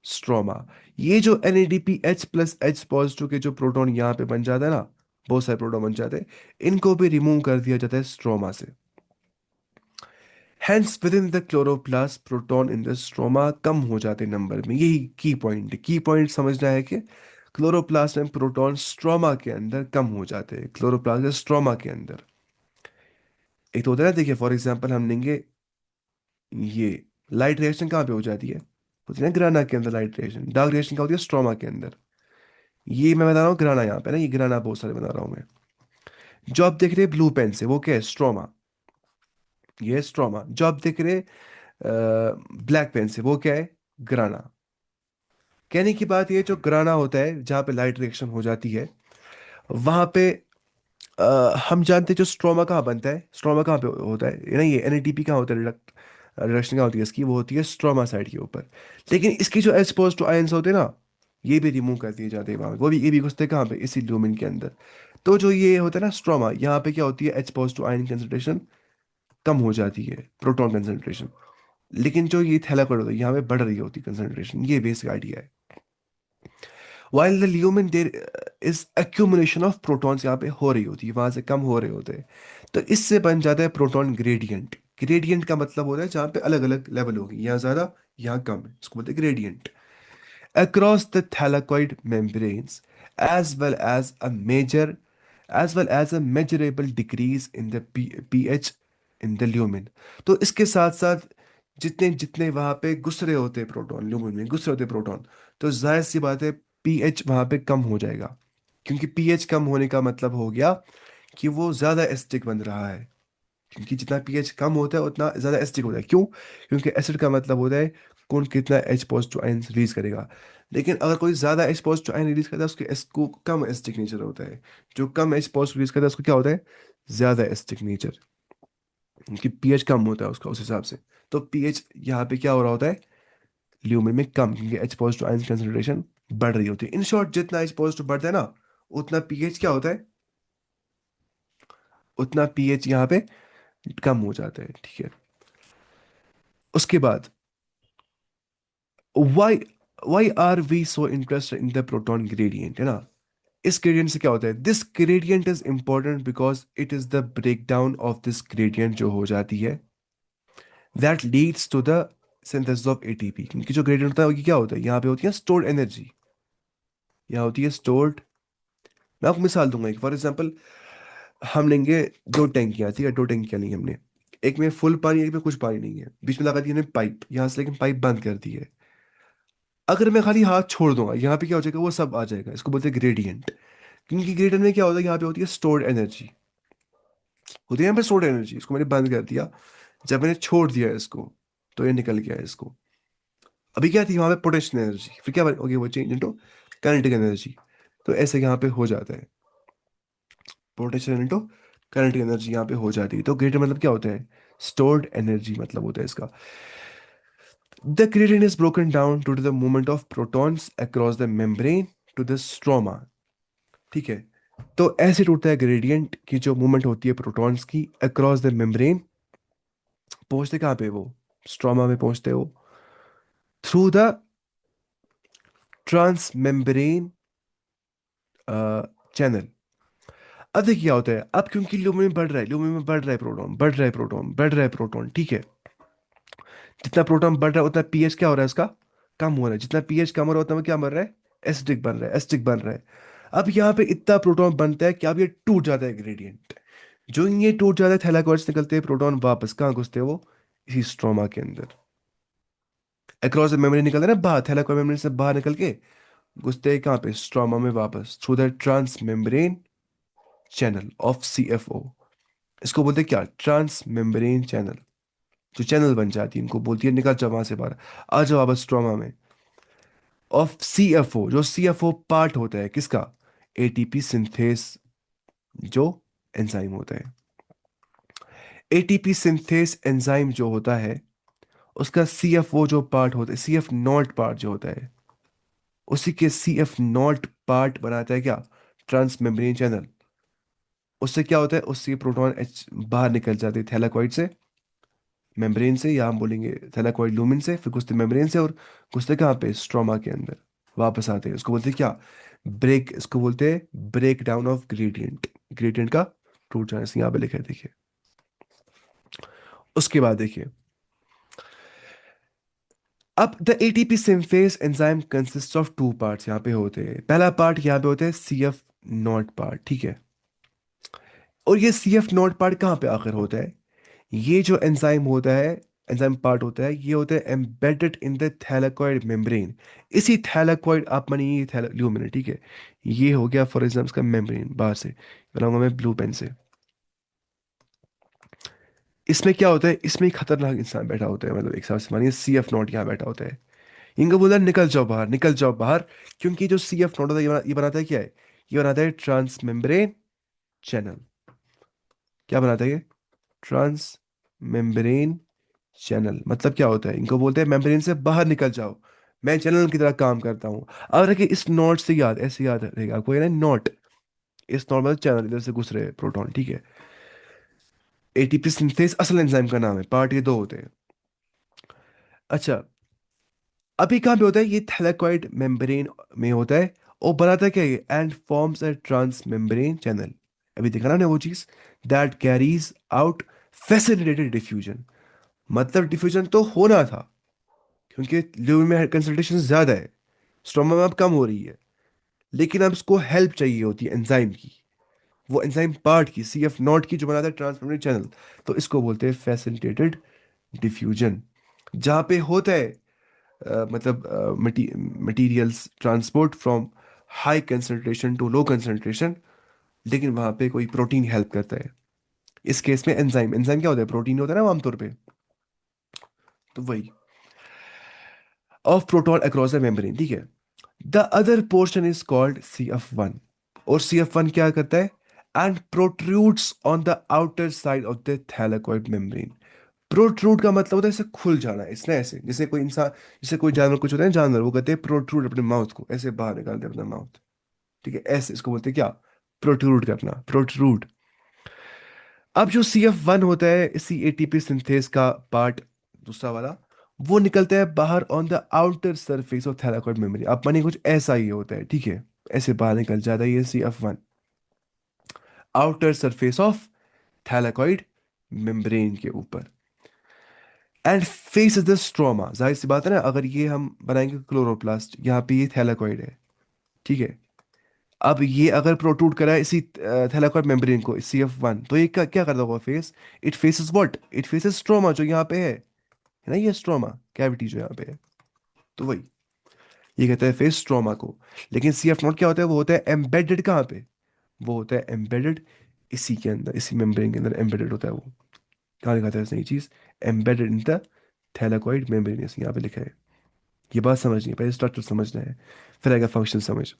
stroma. ये जो NADPH प्लस H पॉजिटिव के जो प्रोटॉन यहाँ पे बन जाता है ना, बहुत सारे प्रोटॉन बन जाते हैं, इनको भी रिमूव कर दिया जाता है स्ट्रोमा से। Hence within the chloroplast proton in the stroma कम हो जाते नंबर में। यही की पॉइंट समझना है कि क्लोरोप्लास्ट में प्रोटॉन स्ट्रोमा के अंदर कम हो जाते हैं, क्लोरोप्लास्ट के स्ट्रोमा के अंदर। एक तो होता है ना, देखिए फॉर एग्जांपल हम लेंगे ये, लाइट रिएक्शन कहाँ पे हो जाती है, होती है ना ग्राना के अंदर लाइट रिएक्शन, डार्क रिएक्शन क्या होती है, स्ट्रोमा के अंदर। ये मैं बता रहा हूँ ग्राना, यहाँ पे ना ये ग्राना बहुत सारे बता रहा हूँ मैं। जो आप देख रहे हैं ब्लू पेन से, वो क्या है, स्ट्रोमा, ये है स्ट्रोमा। जो आप देख रहे हैं ब्लैक पेन से, वो क्या है, ग्राना। कहने की बात ये, जो ग्राना होता है जहाँ पे लाइट रिएक्शन हो जाती है, वहां पे हम जानते हैं जो स्ट्रोमा कहाँ बनता है, स्ट्रोमा कहाँ पे होता है, ये ना ये NADP कहाँ होता है, रिडक्शन कहाँ होती है इसकी, वो होती है स्ट्रोमा साइड के ऊपर। लेकिन इसकी जो H पॉजिटिव आयंस होते हैं ना, ये भी रिमूव कर दिए जाते हैं वहां, वो भी, ये भी घुसते हैं कहाँ पे, इसी लूमिन के अंदर। तो जो ये होता है ना स्ट्रोमा, यहाँ पे क्या होती है, H पॉजिटिव आयन कंसेंट्रेशन कम हो जाती है, प्रोटॉन कंसेंट्रेशन। लेकिन जो ये थैलाकोइड होता है, यहाँ पे बढ़ रही होती है कंसेंट्रेशन। ये बेसिक आइडिया है। While the lumen there is accumulation of protons, यहाँ पे हो रही होती है, वहां से कम हो रहे होते हैं, तो इससे बन जाता है प्रोटॉन ग्रेडियंट। ग्रेडियंट का मतलब होता है जहाँ पे अलग अलग लेवल होगी, यहाँ ज्यादा यहाँ कम है, इसको बोलते हैं gradient. Across the thylakoid membranes, as well as a major as well as a measurable decrease in the pH in the lumen। तो इसके साथ साथ जितने जितने वहां पे घुस रहे होते हैं प्रोटॉन, ल्यूमिन में घुस रहे होते प्रोटॉन, तो जाहिर सी बात है पीएच वहां पे कम हो जाएगा। क्योंकि पीएच कम होने का मतलब हो गया कि वो ज्यादा एसिडिक बन रहा है। क्योंकि जितना पीएच कम होता है उतना ज्यादा एसिडिक होता है। क्यों? क्योंकि एसिड का मतलब होता है कौन कितना H पॉजिटिव आयन रिलीज करेगा। लेकिन अगर कोई ज्यादा H पॉजिटिव आयन रिलीज करता है, उसके एस को कम एसिडिक नेचर होता है। जो कम H पॉजिटिव रिलीज करता है उसको क्या होता है, ज्यादा एसिडिक नेचर। क्योंकि पीएच कम होता है उसका उस हिसाब से। तो पीएच यहाँ पे क्या हो रहा होता है, ल्यूमिन में कम, क्योंकि H पॉजिटिव आयन कंसेंट्रेशन बढ़ रही होती है। इन शॉर्ट, जितना H पॉजिटिव बढ़ता है ना, उतना पीएच क्या होता है, उतना पीएच यहाँ पे कम हो जाता है, ठीक है। उसके बाद why why are we so interested in the proton gradient, है ना। इस gradient से क्या होता है, this gradient is important because it is the breakdown of this gradient जो हो जाती है, that leads to the synthesis of ATP। क्योंकि जो gradient होता है वो क्या होता है, यहाँ पे होती है stored energy, यहाँ होती है stored। मैं आपको मिसाल दूंगा एक, फॉर एग्जांपल हम लेंगे दो टैंकियाँ, ठीक है, दो टैंकियाँ ली हमने, एक में फुल पानी, एक में कुछ पानी नहीं है, बीच में लगा दी हमने पाइप यहाँ से, लेकिन पाइप बंद कर दी है। अगर मैं खाली हाथ छोड़ दूंगा, यहाँ पे क्या हो जाएगा, वो सब आ जाएगा, इसको बोलते हैं ग्रेडियंट। क्योंकि ग्रेडियंट में क्या होता है, यहाँ पे होती है स्टोर्ड एनर्जी। होती है यहाँ पे स्टोर्ड एनर्जी, इसको मैंने बंद कर दिया, जब मैंने छोड़ दिया इसको तो ये निकल गया इसको। अभी क्या थी वहां पे, पोटेंशियल एनर्जी, फिर क्या हो गया वो, चेंज इनटू काइनेटिक एनर्जी। तो ऐसे यहाँ पे हो जाता है, पोटेंशियल इनटू काइनेटिक एनर्जी यहाँ पे हो जाती है। तो ग्रेडियंट मतलब क्या होता है, स्टोर्ड एनर्जी मतलब होता है इसका। The gradient is broken down due to the movement of protons across the membrane to the stroma। ठीक है, तो ऐसे टूटता है ग्रेडियंट की जो मूवमेंट होती है प्रोटॉन्स की अक्रॉस द मेम्ब्रेन। पहुंचते कहाँ पे वो, स्ट्रोमा में पहुंचते हो, through the trans membrane channel. अब देखिए क्या होता है, अब क्योंकि ल्यूमिन बढ़ रहा है, ल्यूमिन बढ़ रहा है, प्रोटॉन बढ़ रहा है, प्रोटॉन बढ़ रहा है, प्रोटॉन, ठीक है। जितना प्रोटॉन बढ़ रहा है उतना पीएच क्या हो रहा है इसका, कम हो रहा है। जितना पीएच कम हो रहा है उतना में क्या बन रहा है, एसिडिक बन रहा है, एसिडिक बन रहा है। अब यहाँ पे इतना प्रोटॉन बनता है कि अब ये टूट जाता है ग्रेडियंट। जो ये टूट जाता है, थैलाकोइड्स निकलते हैं, प्रोटॉन वापस कहाँ घुसते हैं वो, इसी स्ट्रोमा के अंदर। अक्रॉस द मेम्ब्रेन निकलते हैं ना बाहर, थैलाकोइड मेम्ब्रेन से बाहर निकल के घुसते हैं कहाँ पे, स्ट्रोमा में वापस, through the trans membrane channel of CFO. इसको बोलते हैं क्या, ट्रांस मेम्ब्रेन चैनल। जो चैनल बन जाती है इनको बोलती है निकल जाओ वहां से बाहर, आ जाओ वापस स्ट्रोमा में। ऑफ सीएफओ, जो सीएफओ पार्ट होता है किसका, एटीपी सिंथेस जो एंजाइम होता है। एटीपी सिंथेस एंजाइम जो होता है उसका सीएफओ जो पार्ट होता है, सीएफ नॉट पार्ट जो होता है, उसी के सीएफ नॉट पार्ट बनाता है क्या, ट्रांस मेम्ब्रेन चैनल। उससे क्या होता है, उससे प्रोटॉन एच बाहर निकल जाते हैं थैलाकोइड से, मेम्ब्रेन से, या हम बोलेंगे थैलाकोइड लूमिन से, फिर घुसते मेम्ब्रेन से और घुसते कहाँ पे, स्ट्रोमा के अंदर वापस आते हैं। इसको बोलते हैं क्या, ब्रेक, इसको बोलते हैं break down of gradient. Gradient का टूट जाना, इसलिए यहाँ पे लिखा है देखिए। उसके बाद देखिए, अब the ATP synthase enzyme consist of two parts यहाँ पे होते हैं। पहला पार्ट यहाँ पे होता है सीएफ नॉट पार्ट, ठीक है। और ये सीएफ नॉट पार्ट कहाँ पे आखिर होता है, ये जो एंजाइम होता है, एंजाइम पार्ट होता है, ये होता है embedded in the thylakoid membrane. इसी थैलाकॉइड, आप मानिए ये ल्यूमिन है, ठीक है। ये हो गया फॉर एग्जाम्पल इसका मेम्ब्रेन, बाहर से बनाऊंगा मैं ब्लू पेन से। इसमें क्या होता है, इसमें एक खतरनाक इंसान बैठा होता है, मतलब एक हिसाब से मानिए सी एफ नॉट यहाँ बैठा होता है। इनको बोला निकल जाओ बाहर, निकल जाओ बाहर। क्योंकि जो सी एफ नॉट होता है ये बनाता है क्या है, ये बनाता है ट्रांस मेम्ब्रेन चैनल। क्या बनाता है ये, ट्रांस मेम्ब्रेन चैनल। मतलब क्या होता है, इनको बोलते हैं मेम्ब्रेन से बाहर निकल जाओ, मैं चैनल की तरह काम करता हूँ। अब रखिए इस नॉट से याद, ऐसे याद रहेगा आपको, ये ना नॉट, इस नॉट मतलब चैनल, इधर से घुस रहे प्रोटॉन, ठीक है। एटीपी सिंथेस असल एंजाइम का नाम है, पार्ट ये दो होते हैं। अच्छा, अभी कहाँ पे होता है, ये थैलेकॉइड मेम्ब्रेन में होता है, और बनाता है क्या ये, and forms a trans membrane channel. अभी देखा ना हमने वो चीज, that carries out facilitated diffusion. मतलब डिफ्यूजन तो होना था, क्योंकि लिवर में कंसंट्रेशन ज्यादा है, स्टोमा में अब कम हो रही है, लेकिन अब इसको हेल्प चाहिए होती है एंजाइम की, वो एंजाइम पार्ट की, सी एफ नॉट की, जो बनाता है ट्रांसमेम्ब्रेन चैनल। तो इसको बोलते हैं फैसिलिटेटेड डिफ्यूजन। जहाँ पे होता है मतलब materials transport from high concentration to low concentration, लेकिन वहाँ पे कोई प्रोटीन हेल्प करता है। इस केस में एंजाइम, एंजाइम क्या होता है, प्रोटीन होता है ना आमतौर पे। तो वही, of proton across the membrane, ठीक है। The other portion is called C F one. और सी एफ वन क्या करता है, and protrudes on the outer side of the thylakoid membrane. Protrude का मतलब होता है ऐसे खुल जाना, इसने ऐसे, जैसे कोई इंसान, जैसे कोई जानवर, कुछ होता है ना जानवर, वो कहते हैं प्रोट्रूड अपने माउथ को ऐसे बाहर निकालते हैं अपना माउथ, ठीक है, ऐसे इसको बोलते हैं क्या, प्रोट्रूड करना, प्रोट्रूड। अब जो सी एफ वन होता है, इसी एटीपी सिंथेस का पार्ट दूसरा वाला, वो निकलता है बाहर on the outer surface of thylakoid membrane. अब मानिए कुछ ऐसा ही होता है, ठीक है, ऐसे बाहर निकल जाता है ये C F one, outer surface of thylakoid membrane के ऊपर, and face is the stroma. जाहिर सी बात है ना, अगर ये हम बनाएंगे क्लोरोप्लास्ट, यहाँ पे ये थैलाकॉइड है, ठीक है। अब ये अगर प्रोट्रूड करा है इसी थैलाकॉइड मेम्ब्रेन को, सी एफ वन, तो ये क्या करता होगा face, it faces what, it faces stroma जो यहाँ पे है ना, ये स्ट्रोमा कैविटी जो यहाँ पे है। तो वही, ये कहता है फेस स्ट्रोमा को। लेकिन सी एफ नॉट क्या होता है, वो होता है एम्बेडेड कहाँ पे, वो होता है एम्बेडेड इसी के अंदर, इसी मेम्ब्रेन के अंदर एम्बेडेड होता है वो। कहाँ लिखा था इस नई चीज? Embedded in the thylakoid membrane, यहाँ पे लिखा है। ये बात समझनी है, पहले स्ट्रक्चर समझना है, फिर आएगा फंक्शन समझ।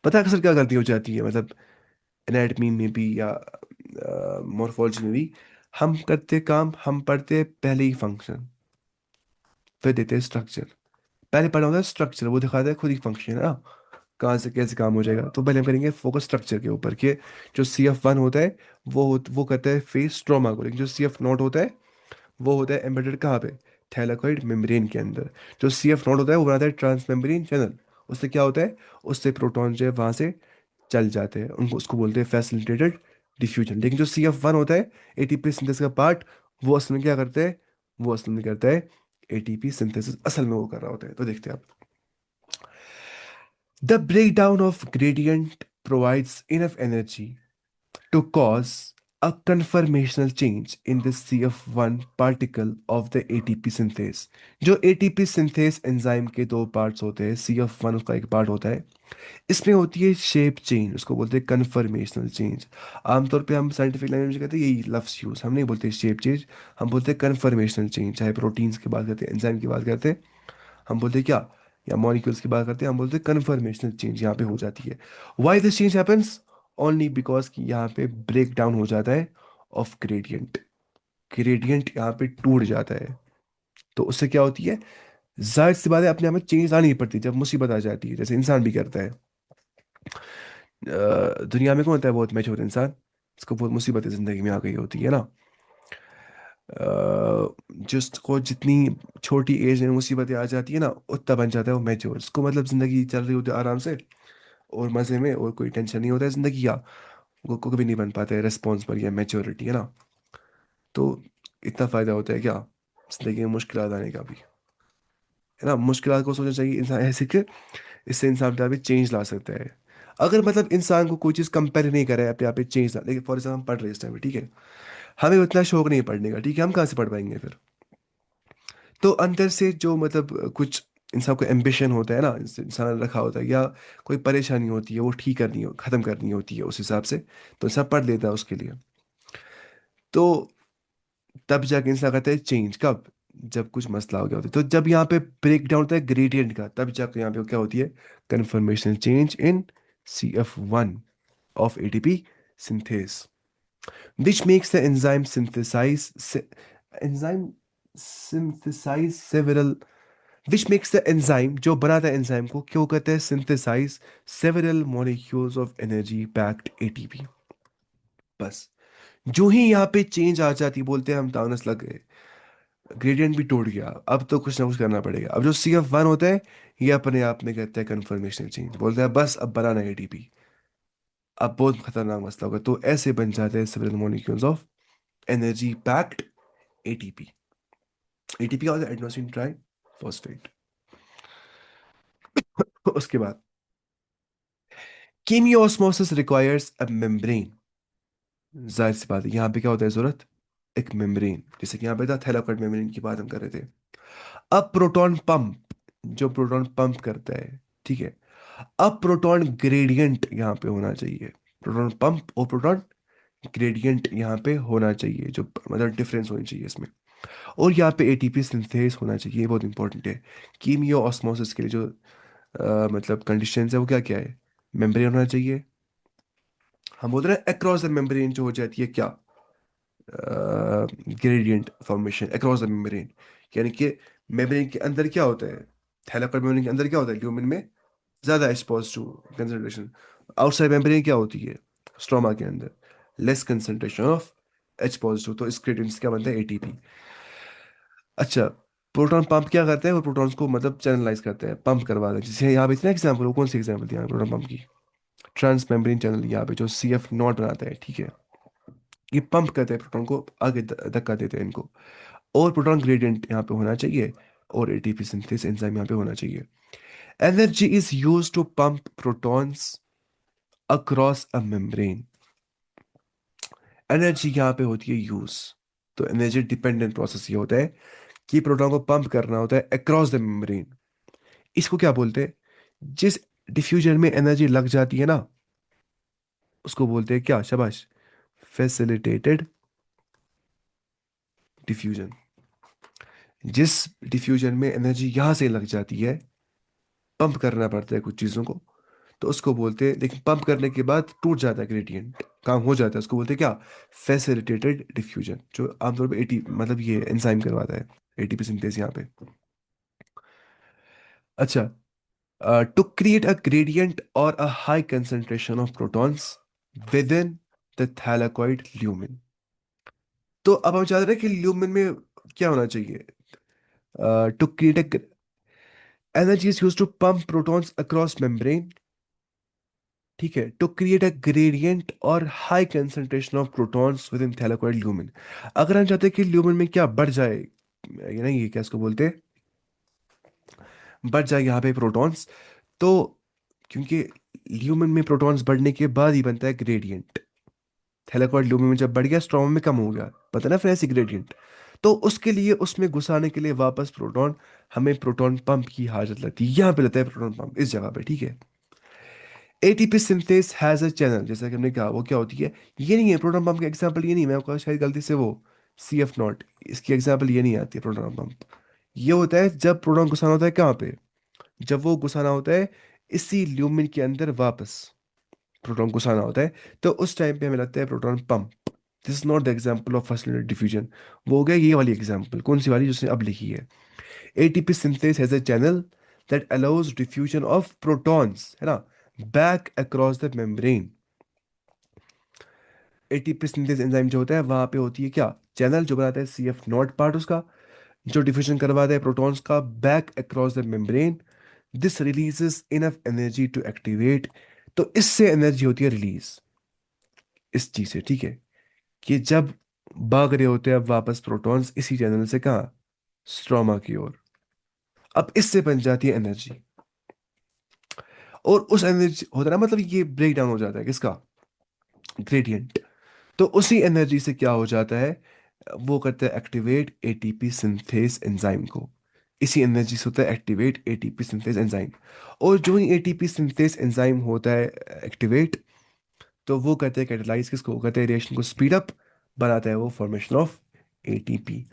पता है अक्सर क्या गलती हो जाती है, मतलब एनाटमी में भी या मॉर्फोलॉजी में भी, हम करते काम, हम पढ़ते पहले ही फंक्शन, फिर देते हैं स्ट्रक्चर। पहले पढ़ा होता है स्ट्रक्चर, वो दिखाता है खुद ही फंक्शन है ना, कहाँ से कैसे काम हो जाएगा। तो पहले हम करेंगे फोकस स्ट्रक्चर के ऊपर कि जो CF1 होता है वो करता है फेस ट्रॉमा को, लेकिन जो CF0 होता है वो होता है एम्बेडेड कहाँ पे? थैलेकॉइड मेम्ब्रेन के अंदर। जो CF0 होता है वो बनाता है ट्रांस मेम्ब्रेन चैनल। उससे क्या होता है? उससे प्रोटॉन जो है वहां से चल जाते हैं, उनको उसको बोलते हैं फैसिलिटेटेड डिफ्यूजन। लेकिन जो CF1 होता है एटीपी सिंथेसिस का पार्ट, वो असल में क्या करता है? वो असल में करता है एटीपी सिंथेसिस, असल में वो कर रहा होता है। तो देखते हैं आप। The breakdown of gradient provides enough energy to cause a conformational change in the CF1 particle of the ATP synthase। जो ATP synthase एंजाइम के दो पार्ट्स होते हैं, CF1 उसका एक पार्ट होता है, इसमें होती है शेप चेंज, उसको बोलते हैं कन्फर्मेशनल चेंज। आमतौर पे हम साइंटिफिक लैंग्वेज में कहते हैं यही लफ्स यूज, हम नहीं बोलते शेप चेंज, हम बोलते हैं कन्फर्मेशनल चेंज। चाहे प्रोटीन्स की बात करते हैं, एंजाइम की बात करते हैं, हम बोलते हैं क्या, या मॉलिक्यूल्स की बात करते हैं, हम बोलते हैं कन्फर्मेशनल चेंज यहाँ पे हो जाती है। Why this change happens? Only because कि यहाँ पे ब्रेक डाउन हो जाता है ऑफ ग्रेडियंट। ग्रेडियंट यहाँ पे टूट जाता है, तो उससे क्या होती है? जाहिर सी बात है अपने आप में चेंज आनी ही पड़ती है जब मुसीबत आ जाती है, जैसे इंसान भी करता है। दुनिया में कौन होता है बहुत मैच्योर इंसान? इसको बहुत मुसीबतें जिंदगी में आ गई होती है ना। जिसको जितनी छोटी एज में मुसीबतें आ जाती है ना, उतना बन जाता है वो मैच्योर। उसको मतलब जिंदगी चल रही होती है आराम से और मजे में, और कोई टेंशन नहीं होता है जिंदगी का, वो कभी नहीं बन पाता है रेस्पॉन्सिबल या मैच्योरिटी, है ना। तो इतना फायदा होता है क्या जिंदगी में मुश्किल आने का भी, है ना। मुश्किल को सोचना चाहिए इंसान ऐसे कि इससे इंसान अपने आप में चेंज ला सकता है। अगर मतलब इंसान को कोई चीज़ कंपेयर नहीं करे अपने आप में चेंज ला, लेकिन फॉर एग्जाम्पल हम पढ़ रहे हैं इस टाइम, ठीक है, हमें उतना शौक नहीं पढ़ने का, ठीक है, हम कहाँ से पढ़ पाएंगे फिर? तो अंदर से जो मतलब कुछ इंसान को एम्बिशन होता है ना, इंसान ने रखा होता है, या कोई परेशानी होती है वो ठीक करनी हो, खत्म करनी होती है उस हिसाब से, तो इंसान पढ़ लेता है उसके लिए। तो तब जाके इंसान कहता है चेंज कब? जब कुछ मसला हो गया होता है। तो जब यहाँ पे ब्रेक डाउन होता है ग्रेडियंट का, तब जाके यहाँ पे क्या होती है? Conformational change in CF1 of ATP synthase, which makes the enzyme synthesize several which makes the enzyme, जो बनाता है एंजाइम को, क्यों कहते हैं synthesize several molecules of energy packed ATP। बस जो ही यहाँ पे चेंज आ जाती, बोलते हैं हम दानस लग गए, ग्रेडियंट भी टूट गया, अब तो कुछ ना कुछ करना पड़ेगा। अब जो CF1 होता है ये अपने आप में कहता है कन्फर्मेशनल चेंज, बोलते हैं बस अब बनाना है ATP। अब बहुत खतरनाक मसला होगा, तो ऐसे बन जाते हैं several molecules of energy packed ATP। ATP का होता है एडेनोसिन ट्राई फॉस्फेट। उसके बाद कीमियोस्मोसिस रिक्वायर्स अ मेम्ब्रेन। जाहिर सी बात है यहाँ पे क्या होता है जरूरत? एक मेम्ब्रेन, जैसे कि यहाँ पे था थैलाकोइड मेम्ब्रेन की बात हम कर रहे थे। अब प्रोटॉन पंप, जो प्रोटॉन पंप करता है, ठीक है, अब प्रोटॉन ग्रेडियंट यहाँ पे होना चाहिए। प्रोटॉन पंप और प्रोटॉन ग्रेडियंट यहाँ पे होना चाहिए, जो मतलब डिफरेंस होनी चाहिए इसमें। और यहाँ पे ATP सिंथेस होना चाहिए, ये बहुत इंपॉर्टेंट है। कीमियो ऑस्मोसिस के लिए जो मतलब कंडीशन है वो क्या क्या है? मेम्ब्रेन होना चाहिए, हम बोल रहे हैं अक्रॉस द मेम्ब्रेन जो हो जाती है क्या, gradient formation across the membrane. यानी कि मेम्ब्रेन के अंदर क्या होता है, थैलाकोइड मेम्ब्रेन के अंदर क्या होता है, ल्यूमेन में ज़्यादा expose to concentration. Outside membrane क्या होती है, स्ट्रोमा के अंदर less concentration of H positive, तो इस ग्रेडियंट से क्या बनता है ATP। अच्छा, प्रोटॉन पंप क्या करते हैं? वो प्रोटॉन्स को मतलब चैनलाइज करते हैं, पंप करवा दें। जैसे यहाँ पे इतना एग्जाम्पल, वो कौन सी एग्जाम्पल दिया प्रोटॉन पंप की? ट्रांस मेम्ब्रेन चैनल यहाँ पे जो CF0 बनाता है, ठीक है, ये पंप करते हैं प्रोटॉन को आगे, धक्का देते हैं इनको। और प्रोटॉन ग्रेडियंट यहाँ पे होना चाहिए, और ATP सिंथेस एंजाइम यहाँ पे होना चाहिए। Energy is use to pump protons across a membrane. Energy यहाँ पे होती है यूज, तो एनर्जी डिपेंडेंट प्रोसेस ये होता है कि प्रोटॉन को पंप करना होता है अक्रॉस द मेम्ब्रेन। इसको क्या बोलते हैं? जिस डिफ्यूजन में एनर्जी लग जाती है ना, उसको बोलते हैं क्या, शाबाश, फैसिलिटेटेड डिफ्यूजन। जिस डिफ्यूजन में एनर्जी यहां से लग जाती है, पंप करना पड़ता है कुछ चीज़ों को, तो उसको बोलते हैं, लेकिन पंप करने के बाद टूट जाता है ग्रेडियंट, काम हो जाता है, उसको बोलते हैं क्या, फैसिलिटेटेड डिफ्यूजन, जो आमतौर पे एटी मतलब ये एंजाइम करवाता है, एटीपी सिंथेस यहाँ पे। अच्छा, टू क्रिएट अ ग्रेडियंट और a high concentration of protons within the thylakoid lumen. तो अब हम चाहते हैं कि ल्यूमेन में क्या होना चाहिए, to create energy is used to pump protons across membrane, ठीक है, टू क्रिएट अ ग्रेडियंट और high concentration of protons within thylakoid lumen. अगर हम चाहते हैं कि ल्यूमेन में क्या बढ़ जाए, ये ना, ये क्या इसको बोलते हैं, बढ़ जाए यहाँ पे प्रोटॉन्स, तो क्योंकि ल्यूमेन में प्रोटॉन्स बढ़ने के बाद ही बनता है ग्रेडियंट, थैलाकोइड ल्यूमेन में जब बढ़ गया स्ट्रॉमा में कम हो गया, पता ना, फिर ऐसी ग्रेडियंट। तो उसके लिए उसमें घुसाने के लिए वापस प्रोटॉन, हमें प्रोटॉन पंप की हाजत लगती है, यहाँ पे लगता है प्रोटॉन पंप इस जगह पे, ठीक है। ATP synthase has a channel, जैसा कि हमने कहा, वो क्या होती है, ये नहीं है प्रोटॉन पंप का एग्जांपल, ये नहीं, मैं आपको शायद गलती से वो सी एफ नॉट, इसकी एग्जांपल ये नहीं आती है प्रोटॉन पंप। ये होता है जब प्रोटॉन घुसाना होता है कहाँ पे, जब वो घुसाना होता है इसी ल्यूमिन के अंदर वापस, प्रोटॉन घुसाना होता है, तो उस टाइम पे हमें लगता है proton pump. This is not the example of first diffusion. वो हो गया ये वाली एग्जाम्पल, कौन सी वाली जिसने अब लिखी है, ATP synthase has a channel that allows diffusion of protons, है ना, back across the membrane। ATP synthase enzyme जो होता है वहां पे होती है क्या, चैनल जो बनाता है सी एफ नॉट पार्ट उसका, जो डिफ्यूजन करवाता है प्रोटॉन्स का back across the membrane. This releases enough energy to activate, तो इससे एनर्जी होती है रिलीज, इस चीज से, ठीक है, कि जब भाग रहे होते हैं अब वापस प्रोटॉन्स इसी चैनल से कहाँ, स्ट्रोमा की ओर, अब इससे बन जाती है एनर्जी, और उस एनर्जी होता है ना, मतलब ये ब्रेक डाउन हो जाता है किसका, ग्रेडियंट। तो उसी एनर्जी से क्या हो जाता है, वो करता है एक्टिवेट एटीपी सिंथेस एंजाइम को, इसी एनर्जी से होता है एक्टिवेट एटीपी सिंथेस एंजाइम। और जो ही एटीपी सिंथेस एंजाइम होता है एक्टिवेट, तो वो कहते हैं कैटेलाइज, किसको कहते हैं, रिएक्शन को स्पीड अप, बनाता है वो formation of ATP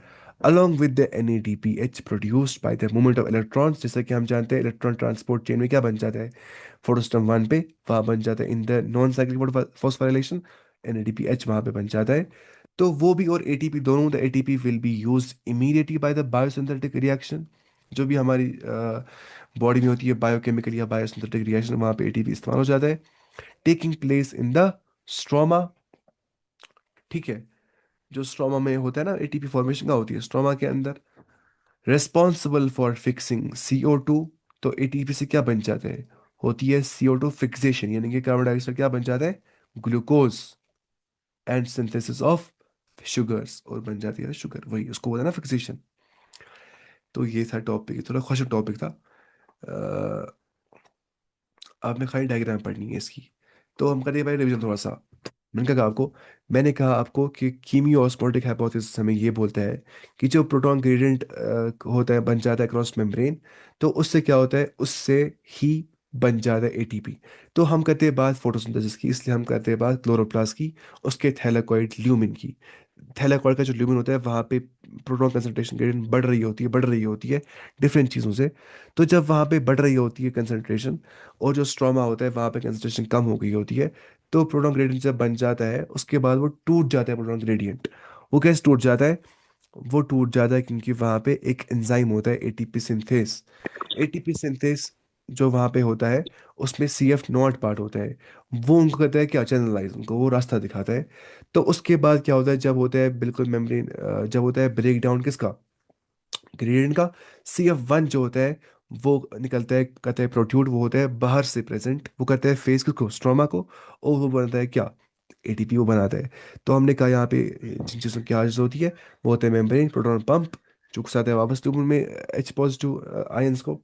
along with the NADPH produced by the movement of electrons। जैसा कि हम जानते हैं इलेक्ट्रॉन ट्रांसपोर्ट चेन में क्या बन जाता है, फोटोस्टॉम 1 पे वहाँ बन जाता है, in the non cyclic phosphorylation NADPH वहाँ पे बन जाता है। तो वो भी और एटीपी दोनों, the ATP will be use immediately by the biosynthetic reaction, जो भी हमारी बॉडी में होती है बायोकेमिकल या बायोसिंथेटिक रिएक्शन, वहाँ पे एटीपी इस्तेमाल हो जाता है, taking place in the stroma, ठीक है, जो स्ट्रोमा में होता है ना, एटीपी फॉर्मेशन का होती है स्ट्रोमा के अंदर, रिस्पॉन्सिबल फॉर फिक्सिंग CO2। तो एटीपी से क्या बन जाते हैं, होती है CO2 फिक्सेशन, यानी कि कार्बन डाइऑक्साइड क्या बन जाता है, glucose, and synthesis of sugars, और बन जाती है शुगर, वही उसको बोला ना फिक्सेशन। तो ये था टॉपिक, थोड़ा खुशक टॉपिक था। अ, आपने खाली डायग्राम पढ़नी है इसकी, तो हम करें भाई रिवीजन थोड़ा सा। मैंने कहा आपको कि कीमियो ऑस्मोटिक हाइपोथेसिस हमें ये बोलता है कि जो प्रोटॉन ग्रेडियंट होता है बन जाता है क्रॉस मेम्ब्रेन, तो उससे क्या होता है, उससे ही बन जाता है एटीपी। तो हम करते हैं बात फोटोसिंथेसिस की, इसलिए हम करते हैं बात क्लोरोप्लास्ट की, उसके थैलाकोइड ल्यूमिन की। थैलाकोइड का जो ल्यूमिन होता है वहाँ पे प्रोटॉन कंसंट्रेशन ग्रेडियंट बढ़ रही होती है डिफरेंट चीज़ों से। तो जब वहाँ पे बढ़ रही होती है कंसंट्रेशन, और जो स्ट्रोमा होता है वहाँ पे कंसंट्रेशन कम हो गई होती है, तो प्रोटॉन ग्रेडियंट जब बन जाता है उसके बाद वो टूट जाता है प्रोटॉन ग्रेडियंट। वो कैसे टूट जाता है, वो टूट जाता है क्योंकि वहाँ पे एक एंजाइम होता है एटीपी सिंथेस। एटीपी सिंथेस जो वहाँ पे होता है, उसमें सी एफ नॉट पार्ट होता है, वो उनको कहता है क्या, चैनलाइज, उनको वो रास्ता दिखाता है। तो उसके बाद क्या होता है, जब होता है बिल्कुल मेम्ब्रेन, जब होता है ब्रेक डाउन किसका, ग्रेडियंट का, CF1 जो होता है वो निकलता है, कहता है प्रोट्यूड, वो होता है बाहर से प्रेजेंट, वो कहता है फेस को, स्ट्रोमा को, और वो बनता है क्या, एटीपी वो बनाता है। तो हमने कहा यहाँ पे जिन चीज़ों की हाजत होती है, वो होता है मेम्ब्रेन, प्रोटॉन पंप, जो घुसाता है वापस ट्यूब में H पॉजिटिव आयंस को,